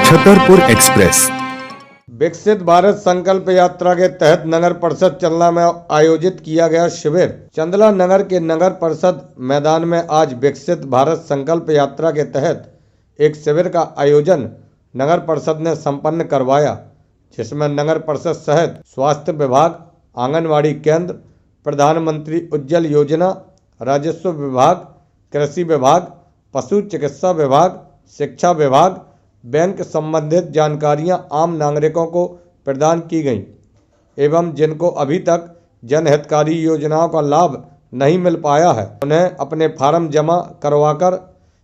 Chhatarpur express. विकसित भारत संकल्प यात्रा के तहत नगर परिषद चंदला में आयोजित किया गया शिविर। चंदला नगर के नगर परिषद मैदान में आज विकसित भारत संकल्प यात्रा के तहत एक शिविर का आयोजन नगर परिषद ने संपन्न करवाया, जिसमें नगर परिषद सहित स्वास्थ्य विभाग, आंगनवाड़ी केंद्र, प्रधानमंत्री उज्ज्वल योजना, राजस्व विभाग, कृषि विभाग, पशु चिकित्सा विभाग, शिक्षा विभाग, बैंक संबंधित जानकारियां आम नागरिकों को प्रदान की गईं एवं जिनको अभी तक जनहितकारी योजनाओं का लाभ नहीं मिल पाया है, उन्हें अपने फार्म जमा करवाकर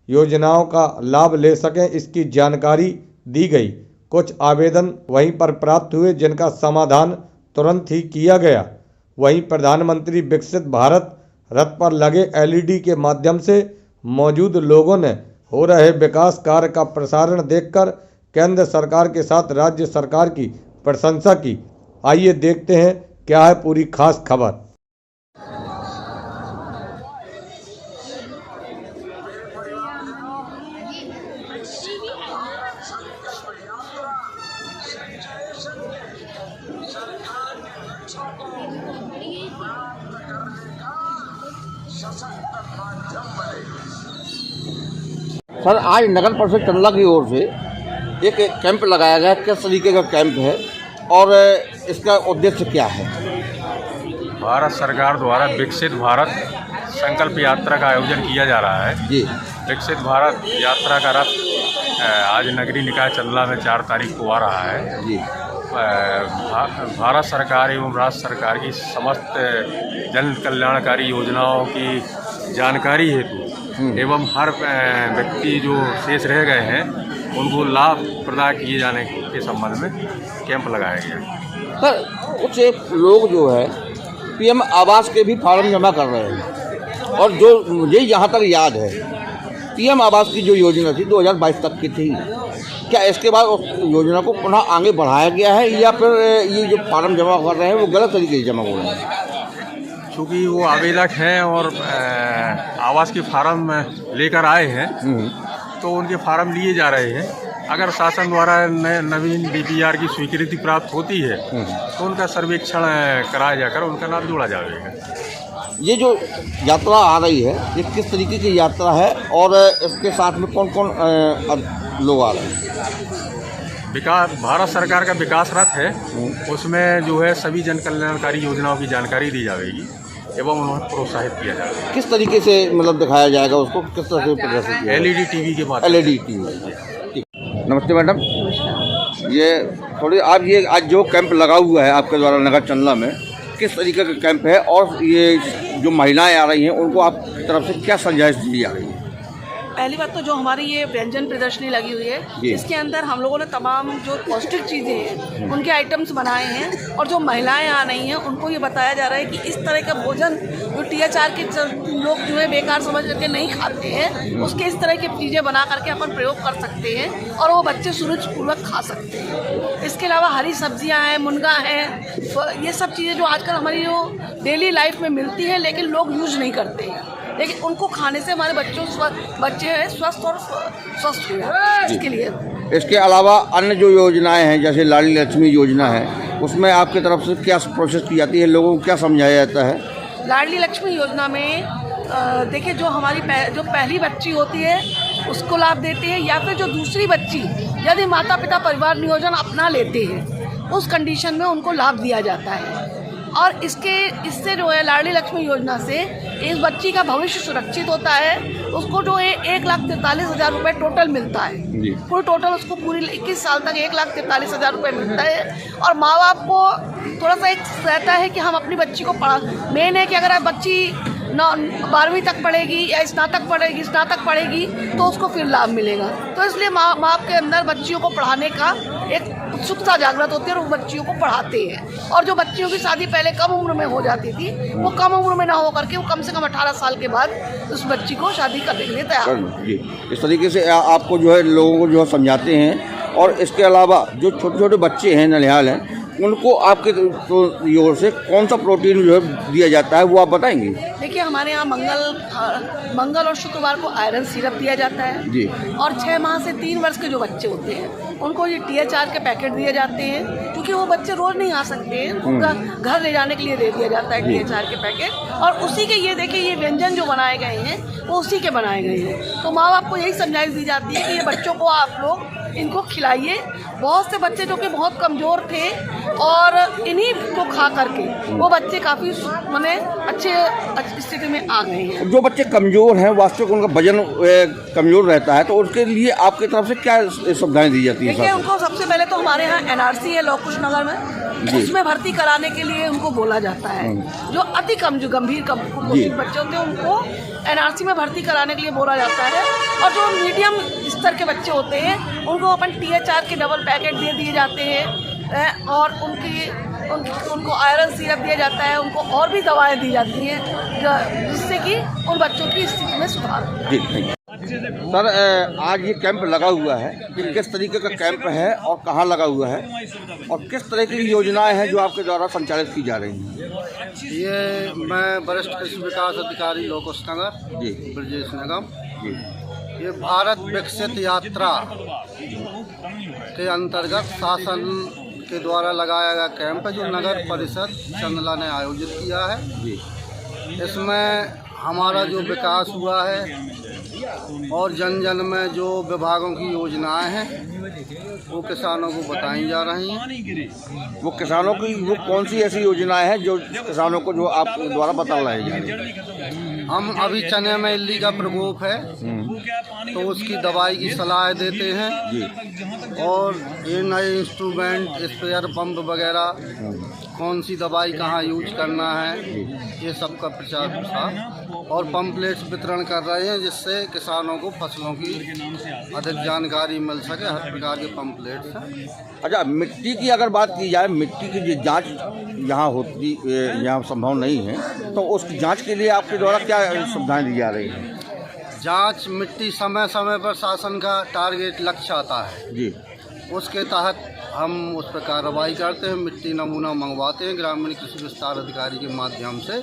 योजनाओं का लाभ ले सकें, इसकी जानकारी दी गई। कुछ आवेदन वहीं पर प्राप्त हुए जिनका समाधान तुरंत ही किया गया। वहीं प्रधानमंत्री विकसित भारत रथ पर लगे LED के माध्यम से मौजूद लोगों ने हो रहे विकास कार्य का प्रसारण देखकर केंद्र सरकार के साथ राज्य सरकार की प्रशंसा की। आइए देखते हैं क्या है पूरी खास खबर। सर, आज नगर परिषद चंदला की ओर से एक कैंप लगाया गया। किस तरीके का कैंप है और इसका उद्देश्य क्या है? भारत सरकार द्वारा विकसित भारत संकल्प यात्रा का आयोजन किया जा रहा है जी। विकसित भारत यात्रा का रथ आज नगरीय निकाय चंदला में 4 तारीख को आ रहा है जी। भारत सरकार एवं राज्य सरकार की समस्त जन कल्याणकारी योजनाओं की जानकारी हेतु एवं हर व्यक्ति जो शेष रह गए हैं उनको लाभ प्रदान किए जाने के संबंध में कैंप लगाया गया। सर, कुछ लोग जो है PM आवास के भी फार्म जमा कर रहे हैं और जो मुझे यहाँ तक याद है PM आवास की जो योजना थी 2022 तक की थी, क्या इसके बाद उस योजना को पुनः आगे बढ़ाया गया है या फिर ये जो फार्म जमा कर रहे हैं वो गलत तरीके से जमा हो रहे हैं? चूँकि वो आवेदक हैं और आवास के फार्म लेकर आए हैं तो उनके फार्म लिए जा रहे हैं। अगर शासन द्वारा नवीन DPR की स्वीकृति प्राप्त होती है तो उनका सर्वेक्षण कराया जाकर उनका नाम जोड़ा जाएगा। ये जो यात्रा आ रही है ये किस तरीके की यात्रा है और इसके साथ में कौन कौन लोग आ रहे हैं? विकास भारत सरकार का विकास रथ है, उसमें जो है सभी जन कल्याणकारी योजनाओं की जानकारी दी जाएगी एवं उन्हें प्रोत्साहित किया जाएगा। किस तरीके से मतलब दिखाया जाएगा उसको, किस तरह से प्रदर्शित किया? LED TV के माध्यम। LED TV। नमस्ते मैडम, ये थोड़ी आप ये आज जो कैंप लगा हुआ है आपके द्वारा नगर चंदला में, किस तरीके का कैंप है और ये जो महिलाएं आ रही हैं उनको आपकी तरफ से क्या समझाइश दी जा रही है? पहली बात तो जो हमारी ये व्यंजन प्रदर्शनी लगी हुई है, इसके अंदर हम लोगों ने तमाम जो पौष्टिक चीज़ें हैं उनके आइटम्स बनाए हैं और जो महिलाएं आ रही हैं उनको ये बताया जा रहा है कि इस तरह का भोजन जो THR के लोग जो है बेकार समझ करके नहीं खाते हैं, उसके इस तरह की चीज़ें बना करके अपन प्रयोग कर सकते हैं और वो बच्चे सुरुचिपूर्वक खा सकते हैं। इसके अलावा हरी सब्जियाँ हैं, मुनगा है, ये सब चीज़ें जो आजकल हमारी जो डेली लाइफ में मिलती है लेकिन लोग यूज नहीं करते हैं, लेकिन उनको खाने से हमारे बच्चे हैं स्वस्थ और स्वस्थ हुए इसके लिए। इसके अलावा अन्य जो योजनाएं हैं जैसे लाडली लक्ष्मी योजना है, उसमें आपकी तरफ से क्या प्रोसेस की जाती है, लोगों को क्या समझाया जाता है? लाडली लक्ष्मी योजना में देखिए जो हमारी जो पहली बच्ची होती है उसको लाभ देते हैं, या फिर जो दूसरी बच्ची यदि माता पिता परिवार नियोजन अपना लेते हैं उस कंडीशन में उनको लाभ दिया जाता है। और इससे जो है लाडली लक्ष्मी योजना से इस बच्ची का भविष्य सुरक्षित होता है। उसको जो है 1,43,000 रुपये टोटल मिलता है। पूरी टोटल उसको पूरी 21 साल तक 1,43,000 रुपये मिलता है। और माँ बाप को थोड़ा सा एक रहता है कि हम अपनी बच्ची को मेन है कि अगर बच्ची 12वीं तक पढ़ेगी या स्नातक पढ़ेगी तो उसको फिर लाभ मिलेगा। तो इसलिए माँ बाप के अंदर बच्चियों को पढ़ाने का एक उत्सुकता जागृत होती है और वो बच्चियों को पढ़ाते हैं। और जो बच्चियों की शादी पहले कम उम्र में हो जाती थी वो कम उम्र में ना हो करके वो कम से कम 18 साल के बाद उस बच्ची को शादी करने के लिए तैयार। इस तरीके से आपको जो है लोगों को जो समझाते हैं। और इसके अलावा जो छोटे छोटे बच्चे हैं, ननिहाल हैं, उनको आपके तो ओर से कौन सा प्रोटीन जो है दिया जाता है वो आप बताएंगे? देखिए, हमारे यहाँ मंगल और शुक्रवार को आयरन सिरप दिया जाता है जी। और 6 माह से 3 वर्ष के जो बच्चे होते हैं उनको ये THR के पैकेट दिए जाते हैं, क्योंकि वो बच्चे रोज नहीं आ सकते हैं, उनका घर ले जाने के लिए दे दिया जाता है THR के पैकेट। और उसी के ये देखिए, ये व्यंजन जो बनाए गए हैं वो उसी के बनाए गए हैं। तो माँ बाप को यही समझाइश दी जाती है कि ये बच्चों को आप लोग इनको खिलाइए। बहुत से बच्चे जो कि बहुत कमज़ोर थे और इन्हीं को खा करके वो बच्चे काफ़ी माने अच्छे स्थिति में आ गए हैं। जो बच्चे कमज़ोर हैं, वास्तविक उनका वजन कमज़ोर रहता है, तो उसके लिए आपकी तरफ से क्या सुविधाएं दी जाती हैं? देखिए, उनको सबसे पहले तो हमारे यहाँ NRC है लोकुश नगर में, उसमें भर्ती कराने के लिए उनको बोला जाता है। जो अति गंभीर बच्चे होते हैं उनको NRC में भर्ती कराने के लिए बोला जाता है। और जो मीडियम स्तर के बच्चे होते हैं उनको अपन THR के डबल पैकेट दे दिए जाते हैं और उनको आयरन सिरप दिया जाता है, उनको और भी दवाएं दी जाती हैं जिससे कि उन बच्चों की स्थिति में सुधार हो। जी सर, आज ये कैंप लगा हुआ है कि किस तरीके का कैंप है और कहाँ लगा हुआ है और किस तरह की योजनाएं हैं जो आपके द्वारा संचालित की जा रही हैं? ये मैं वरिष्ठ कृषि विकास अधिकारी लोकुश नगर जी ब्रजेश निगम, जी ये भारत विकसित यात्रा के अंतर्गत शासन के द्वारा लगाया गया कैंप है जो नगर परिषद चंदला ने आयोजित किया है। जी इसमें हमारा जो विकास हुआ है और जन जन में जो विभागों की योजनाएं हैं वो किसानों को बताई जा रही हैं। वो किसानों की वो कौन सी ऐसी योजनाएं हैं जो किसानों को जो आप द्वारा बताई जा रही है? हम अभी चने में इल्ली का प्रकोप है तो उसकी दवाई की सलाह देते हैं जी। और ये नए इंस्ट्रूमेंट, स्प्रेयर पंप वगैरह, कौन सी दवाई कहाँ यूज करना है, ये सब का प्रचार प्रसार और पंपलेट्स वितरण कर रहे हैं जिससे किसानों को फसलों की अधिक जानकारी मिल सके। हर प्रकार के पंपलेट्स हैं। अच्छा, मिट्टी की अगर बात की जाए, मिट्टी की जो जांच यहाँ संभव नहीं है, तो उसकी जांच के लिए आपके द्वारा क्या सुविधाएं दी जा रही हैं? जांच मिट्टी समय समय पर शासन का टारगेट लक्ष्य आता है जी, उसके तहत हम उस पर कार्रवाई करते हैं। मिट्टी नमूना मंगवाते हैं ग्रामीण कृषि विस्तार अधिकारी के माध्यम से,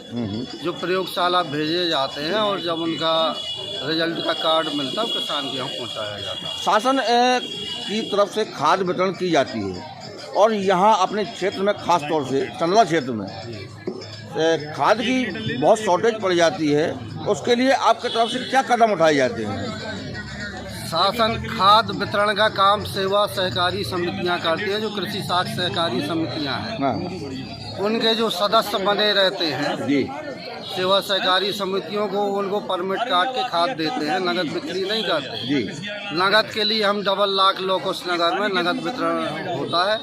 जो प्रयोगशाला भेजे जाते हैं और जब उनका रिजल्ट का कार्ड मिलता है किसान के यहाँ पहुँचाया जाता है। शासन की तरफ से खाद वितरण की जाती है और यहाँ अपने क्षेत्र में खास तौर से चंदला क्षेत्र में खाद की बहुत शॉर्टेज पड़ जाती है, उसके लिए आपकी तरफ से क्या कदम उठाए जाते हैं? शासन खाद वितरण का काम सेवा सहकारी समितियां करती हैं, जो कृषि साख सहकारी समितियां हैं। हाँ। उनके जो सदस्य बने रहते हैं जी, सेवा सहकारी समितियों को उनको परमिट काट के खाद देते हैं, नगद बिक्री नहीं करते। जी। नगद के लिए हम 2 लाख लोकुश नगर में नगद वितरण होता है,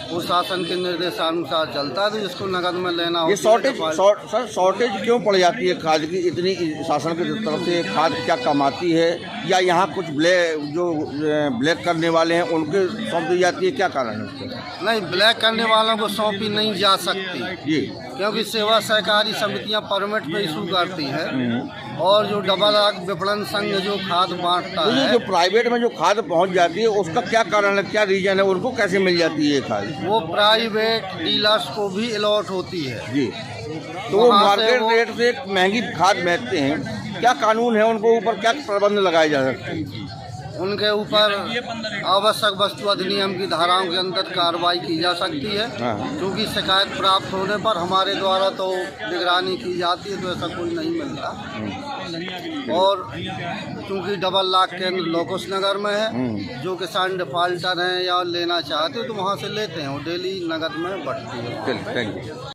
वो शासन के निर्देशानुसार चलता है। तो जिसको नगद में लेना हो, ये शॉर्टेज क्यों पड़ जाती है खाद की? इतनी शासन की तरफ से खाद क्या कम आती है या यहाँ कुछ ब्लैक करने वाले हैं उनके सौंप दी जाती है, क्या कारण है उसका? नहीं, ब्लैक करने वालों को सौंपी नहीं जा सकती जी, क्योंकि सेवा सहकारी समितियां परमिट पे इशू करती हैं और जो डबल विपणन संघ जो खाद बांटता है, जो प्राइवेट में जो खाद पहुंच जाती है उसका क्या कारण है, क्या रीजन है, उनको कैसे मिल जाती है खाद? वो प्राइवेट डीलर्स को भी अलॉट होती है जी। तो वो मार्केट रेट से महंगी खाद बेचते हैं, क्या कानून है उनको ऊपर, क्या प्रबंध लगाए जा सकते हैं? उनके ऊपर आवश्यक वस्तु अधिनियम की धाराओं के अंदर कार्रवाई की जा सकती है। क्योंकि शिकायत प्राप्त होने पर हमारे द्वारा तो निगरानी की जाती है, तो ऐसा कोई नहीं मिलता। और क्योंकि 2 लाख केंद्र लोकुश नगर में है, जो किसान डिफाल्टर हैं या लेना चाहते हैं तो वहाँ से लेते हैं, वो डेली नगद में बढ़ती है। Thank you.